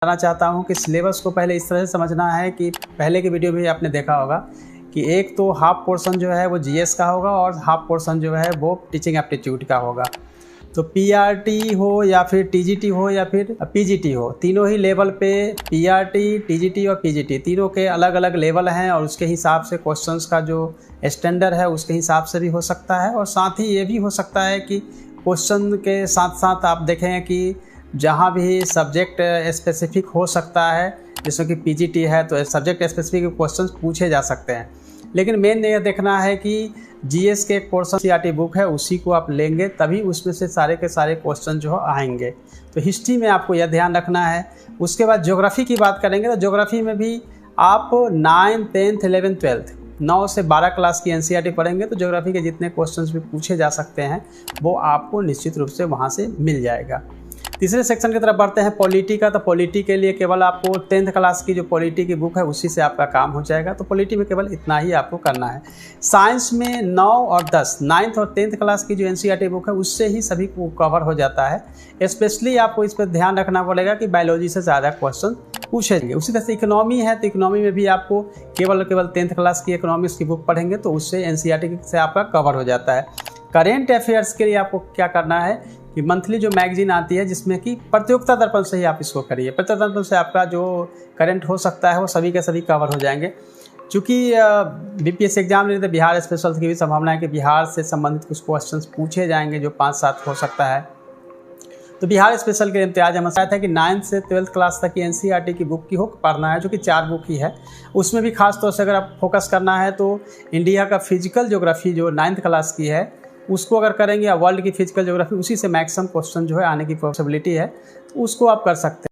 बताना चाहता हूँ कि सिलेबस को पहले इस तरह से समझना है कि पहले के वीडियो में आपने देखा होगा कि एक तो हाफ पोर्शन जो है वो जीएस का होगा और हाफ पोर्शन जो है वो टीचिंग एप्टीट्यूड का होगा। तो पीआरटी हो या फिर टीजीटी हो या फिर पीजीटी हो, तीनों ही लेवल पे पीआरटी, टीजीटी और पीजीटी तीनों के अलग अलग लेवल हैं और उसके हिसाब से क्वेश्चंस का जो स्टैंडर्ड है उसके हिसाब से भी हो सकता है। और साथ ही ये भी हो सकता है कि क्वेश्चन के साथ साथ आप देखें कि जहाँ भी सब्जेक्ट स्पेसिफिक हो सकता है, जैसे कि पीजीटी है तो सब्जेक्ट स्पेसिफिक क्वेश्चंस पूछे जा सकते हैं। लेकिन मेन ये देखना है कि जीएस के एक पोर्शन सीआरटी बुक है उसी को आप लेंगे तभी उसमें से सारे के सारे क्वेश्चन जो आएंगे। तो हिस्ट्री में आपको यह ध्यान रखना है। उसके बाद ज्योग्राफी की बात करेंगे तो ज्योग्राफी में भी आप 9, 10th, 11th, 12th 9 से 12 क्लास की एनसीईआरटी पढ़ेंगे तो ज्योग्राफी के जितने क्वेश्चंस भी पूछे जा सकते हैं वो आपको निश्चित रूप से वहाँ से मिल जाएगा। तीसरे सेक्शन की तरफ बढ़ते हैं पॉलिटी का। तो पॉलिटी के लिए केवल आपको 10th क्लास की जो पॉलिटी की बुक है उसी से आपका काम हो जाएगा। तो पॉलिटी में केवल इतना ही आपको करना है। साइंस में 9 और 10, 9th और 10th क्लास की जो एनसीईआरटी बुक है उससे ही सभी को कवर हो जाता है। स्पेशली आपको इस पर ध्यान रखना पड़ेगा कि बायोलॉजी से ज़्यादा क्वेश्चन पूछेंगे। उसी तरह से इकोनॉमी है तो इकोनॉमी में भी आपको केवल 10th क्लास की इकोनॉमिक्स की बुक पढ़ेंगे तो उससे एनसीईआरटी से आपका कवर हो जाता है। करेंट अफेयर्स के लिए आपको क्या करना है कि मंथली जो मैगजीन आती है जिसमें कि प्रतियोगिता दर्पण से ही आप इसको करिए। प्रतियोगिता दर्पण से आपका जो करंट हो सकता है वो सभी के सभी कवर हो जाएंगे। चूँकि बीपीएससी एग्जाम लेते बिहार स्पेशल की भी संभावना है कि बिहार से संबंधित कुछ क्वेश्चंस पूछे जाएंगे जो 5-7 हो सकता है। तो बिहार स्पेशल के इम्तियाज हम चाहते हैं कि 9th से 12th क्लास तक की एनसीईआरटी की बुक की हो पढ़ना है जो कि 4 बुक ही है। उसमें भी खास तौर से अगर आप फोकस करना है तो इंडिया का फिजिकल ज्योग्राफी जो 9th क्लास की है उसको अगर करेंगे या वर्ल्ड की फिजिकल ज्योग्राफी उसी से मैक्सिमम क्वेश्चन जो है आने की पॉसिबिलिटी है, तो उसको आप कर सकते हैं।